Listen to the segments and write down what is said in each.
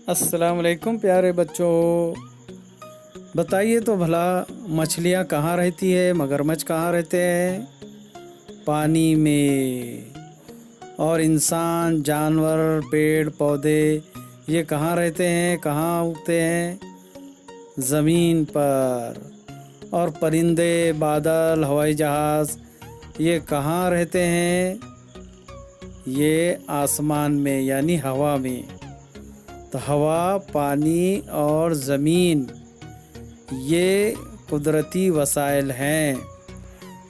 السلام علیکم پیارے بچوں، بتائیے تو بھلا مچھلیاں کہاں رہتی ہے، مگرمچھ کہاں رہتے ہیں؟ پانی میں۔ اور انسان، جانور، پیڑ پودے یہ کہاں رہتے ہیں، کہاں اگتے ہیں؟ زمین پر۔ اور پرندے، بادل، ہوائی جہاز یہ کہاں رہتے ہیں؟ یہ آسمان میں یعنی ہوا میں۔ تو ہوا، پانی اور زمین یہ قدرتی وسائل ہیں،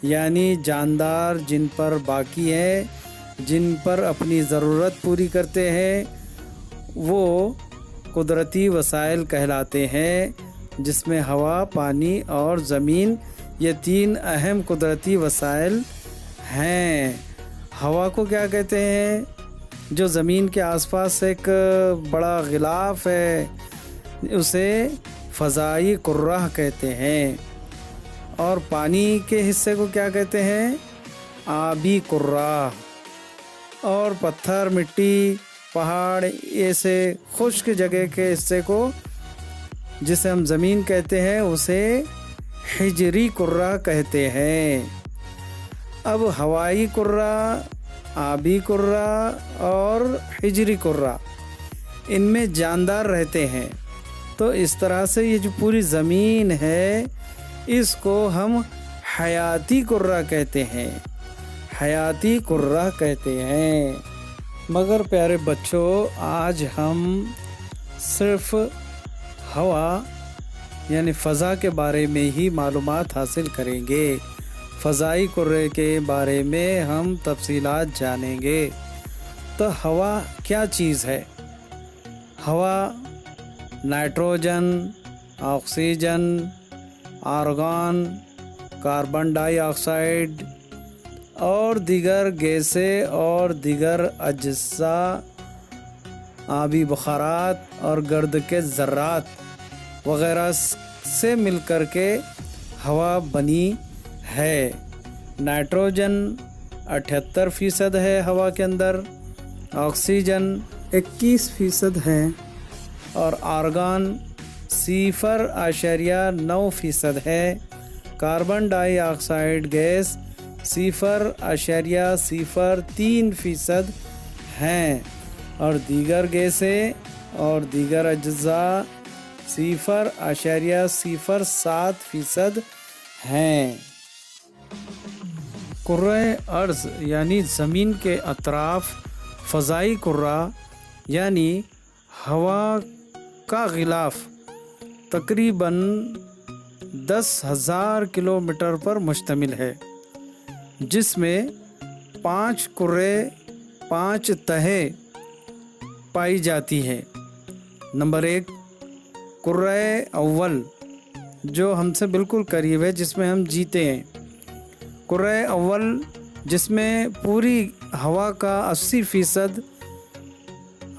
یعنی جاندار جن پر باقی ہے، جن پر اپنی ضرورت پوری کرتے ہیں، وہ قدرتی وسائل کہلاتے ہیں، جس میں ہوا، پانی اور زمین یہ تین اہم قدرتی وسائل ہیں۔ ہوا کو کیا کہتے ہیں؟ جو زمین کے آس پاس ایک بڑا غلاف ہے، اسے فضائی کرہ کہتے ہیں۔ اور پانی کے حصے کو کیا کہتے ہیں؟ آبی کرہ۔ اور پتھر، مٹی، پہاڑ ایسے خشک جگہ کے حصے کو جسے ہم زمین کہتے ہیں، اسے حجری کرہ کہتے ہیں۔ اب ہوائی کرہ، آبی کرہ اور حجری کرہ، ان میں جاندار رہتے ہیں۔ تو اس طرح سے یہ جو پوری زمین ہے، اس کو ہم حیاتی کرہ کہتے ہیں، حیاتی کرہ کہتے ہیں۔ مگر پیارے بچوں، آج ہم صرف ہوا یعنی فضا کے بارے میں ہی معلومات حاصل کریں گے۔ فضائی کرہ کے بارے میں ہم تفصیلات جانیں گے۔ تو ہوا کیا چیز ہے؟ ہوا nitrogen, oxygen, آرگان، carbon dioxide اور دیگر گیسیں اور دیگر اجزاء، آبی بخارات اور گرد کے ذرات وغیرہ سے مل کر کے ہوا بنی ہے۔ نائٹروجن 78% ہے ہوا کے اندر، آکسیجن 21% ہے اور آرگان 0.9% ہے۔ کاربن ڈائی آکسائڈ گیس 0.03% ہیں اور دیگر گیسیں اور دیگر اجزاء 0.07% ہیں۔ کرۂ ارض یعنی زمین کے اطراف فضائی کرہ یعنی ہوا کا غلاف تقریباً 10,000 کلومیٹر پر مشتمل ہے، جس میں 5 کرۂ 5 تہیں پائی جاتی ہیں۔ نمبر 1، کرۂ اول جو ہم سے بالکل قریب ہے، جس میں ہم جیتے ہیں۔ کرۂ اول جس میں پوری ہوا کا 80%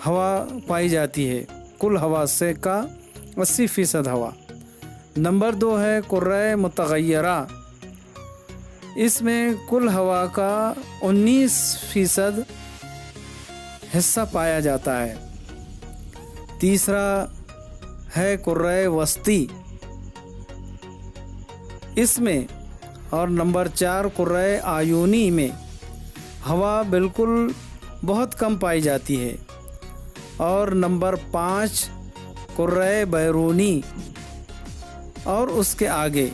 ہوا پائی جاتی ہے، کل ہوا سے کا 80% ہوا۔ نمبر 2 ہے کرۂ متغیرہ، اس میں کل ہوا کا 19% حصہ پایا جاتا ہے۔ تیسرا ہے کرۂ وسطی، اس میں اور نمبر 4 کرۂ آیونی میں ہوا بالکل بہت کم پائی جاتی ہے۔ اور نمبر 5 کرۂ بیرونی اور اس کے آگے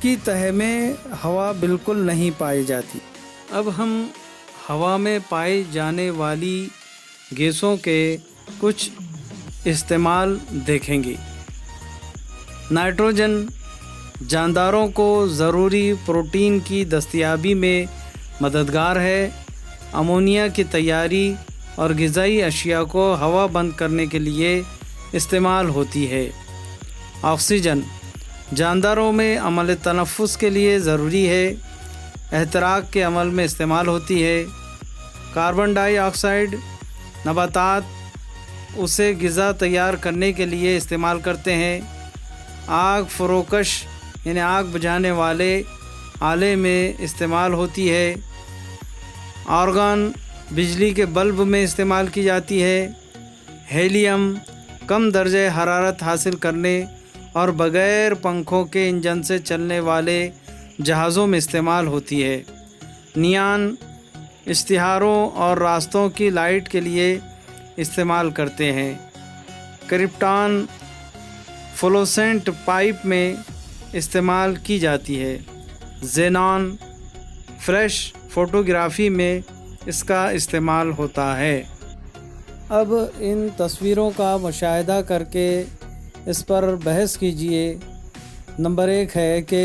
کی تہہ میں ہوا بالکل نہیں پائی جاتی۔ اب ہم ہوا میں پائی جانے والی گیسوں کے کچھ استعمال دیکھیں گے۔ نائٹروجن جانداروں کو ضروری پروٹین کی دستیابی میں مددگار ہے۔ امونیا کی تیاری اور غذائی اشیاء کو ہوا بند کرنے کے لیے استعمال ہوتی ہے۔ آکسیجن جانداروں میں عمل تنفس کے لیے ضروری ہے، احتراق کے عمل میں استعمال ہوتی ہے۔ کاربن ڈائی آکسائڈ نباتات اسے غذا تیار کرنے کے لیے استعمال کرتے ہیں۔ آگ فروکش یعنی آگ بجھانے والے آلے میں استعمال ہوتی ہے۔ آرگان بجلی کے بلب میں استعمال کی جاتی ہے۔ ہیلیم کم درجہ حرارت حاصل کرنے اور بغیر پنکھوں کے انجن سے چلنے والے جہازوں میں استعمال ہوتی ہے۔ نیان اشتہاروں اور راستوں کی لائٹ کے لیے استعمال کرتے ہیں۔ کرپٹان فلوسینٹ پائپ میں استعمال کی جاتی ہے۔ زینان فلیش فوٹوگرافی میں اس کا استعمال ہوتا ہے۔ اب ان تصویروں کا مشاہدہ کر کے اس پر بحث کیجئے۔ نمبر 1 ہے کہ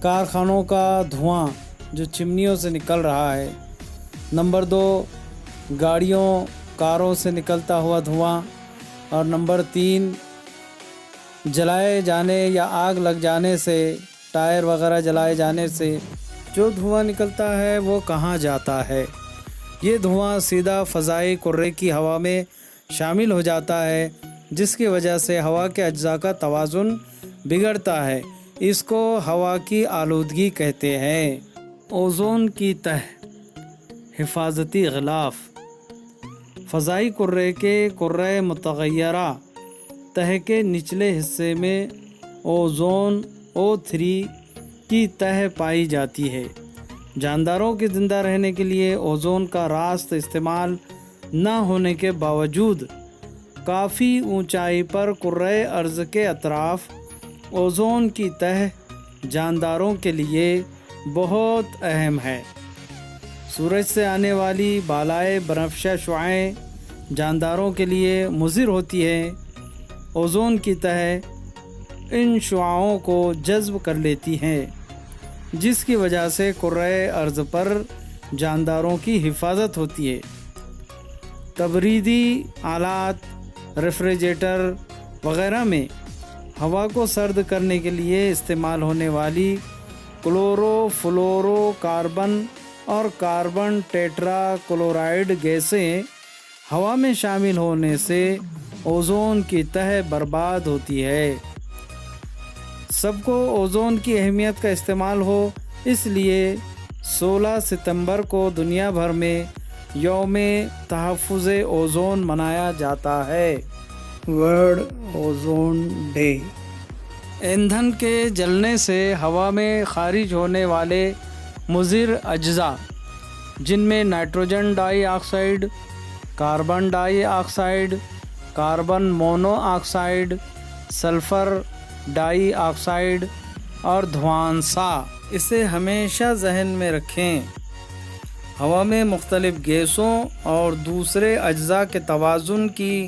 کارخانوں کا دھواں جو چمنیوں سے نکل رہا ہے۔ نمبر 2 گاڑیوں کاروں سے نکلتا ہوا دھواں، اور نمبر 3 جلائے جانے یا آگ لگ جانے سے، ٹائر وغیرہ جلائے جانے سے جو دھواں نکلتا ہے وہ کہاں جاتا ہے؟ یہ دھواں سیدھا فضائی کرے کی ہوا میں شامل ہو جاتا ہے، جس کی وجہ سے ہوا کے اجزاء کا توازن بگڑتا ہے۔ اس کو ہوا کی آلودگی کہتے ہیں۔ اوزون کی تہ، حفاظتی غلاف۔ فضائی کرے کے کرۂ متغیرہ تہ کے نچلے حصے میں اوزون O3 کی تہ پائی جاتی ہے۔ جانداروں کے زندہ رہنے کے لیے اوزون کا راست استعمال نہ ہونے کے باوجود کافی اونچائی پر کرۂ ارض کے اطراف اوزون کی تہ جانداروں کے لیے بہت اہم ہے۔ سورج سے آنے والی بالائے بنفشہ شعاعیں جانداروں کے لیے مضر ہوتی ہیں۔ اوزون کی تہ ان شعاعوں کو جذب کر لیتی ہیں، جس کی وجہ سے کرۂ ارض پر جانداروں کی حفاظت ہوتی ہے۔ تبریدی آلات، ریفریجریٹر وغیرہ میں ہوا کو سرد کرنے کے لیے استعمال ہونے والی کلورو فلورو کاربن اور کاربن ٹیٹرا کلورائڈ گیسیں ہوا میں شامل ہونے سے اوزون کی تہ برباد ہوتی ہے۔ سب کو اوزون کی اہمیت کا استعمال ہو، اس لیے 16 ستمبر کو دنیا بھر میں یوم تحفظ اوزون منایا جاتا ہے۔ World ozone day. ایندھن کے جلنے سے ہوا میں خارج ہونے والے مضر اجزاء، جن میں nitrogen dioxide, carbon dioxide, carbon monoxide, sulphur dioxide اور دھوانسا، اسے ہمیشہ ذہن میں رکھیں۔ ہوا میں مختلف گیسوں اور دوسرے اجزاء کے توازن کی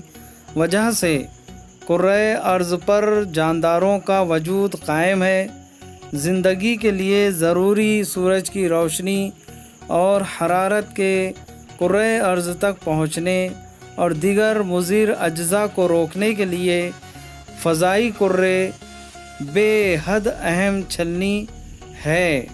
وجہ سے کرۂ ارض پر جانداروں کا وجود قائم ہے۔ زندگی کے لیے ضروری سورج کی روشنی اور حرارت کے کرۂ ارض تک پہنچنے اور دیگر مضر اجزاء کو روکنے کے لیے فضائی کرے بے حد اہم چھلنی ہے۔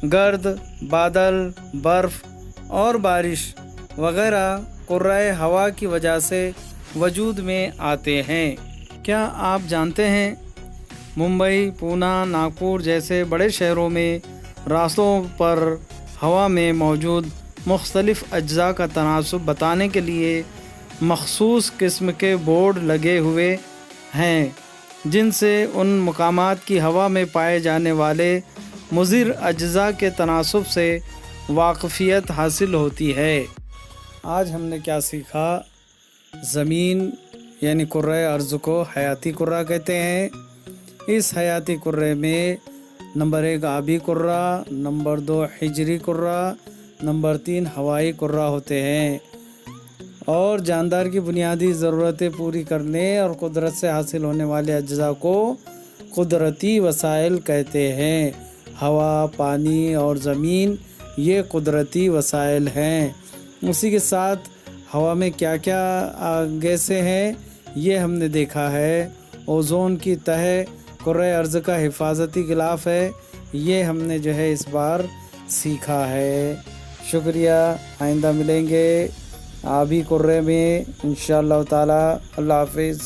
گرد، بادل، برف اور بارش وغیرہ کرۂ ہوا کی وجہ سے وجود میں آتے ہیں۔ کیا آپ جانتے ہیں ممبئی، پونا، ناگپور جیسے بڑے شہروں میں راستوں پر ہوا میں موجود مختلف اجزاء کا تناسب بتانے کے لیے مخصوص قسم کے بورڈ لگے ہوئے ہیں، جن سے ان مقامات کی ہوا میں پائے جانے والے مضر اجزاء کے تناسب سے واقفیت حاصل ہوتی ہے۔ آج ہم نے کیا سیکھا؟ زمین یعنی کرۂ ارض کو حیاتی کرہ کہتے ہیں۔ اس حیاتی کرے میں نمبر 1 آبی کرہ، نمبر 2 حجری کرہ، نمبر 3 ہوائی کرہ ہوتے ہیں، اور جاندار کی بنیادی ضرورتیں پوری کرنے اور قدرت سے حاصل ہونے والے اجزاء کو قدرتی وسائل کہتے ہیں۔ ہوا، پانی اور زمین یہ قدرتی وسائل ہیں۔ اسی کے ساتھ ہوا میں کیا کیا گیسیں ہیں یہ ہم نے دیکھا ہے۔ اوزون کی تہ کرۂ ارض کا حفاظتی غلاف ہے، یہ ہم نے جو ہے اس بار سیکھا ہے۔ شکریہ، آئندہ ملیں گے آبی کرے میں انشاءاللہ تعالی۔ اللہ حافظ۔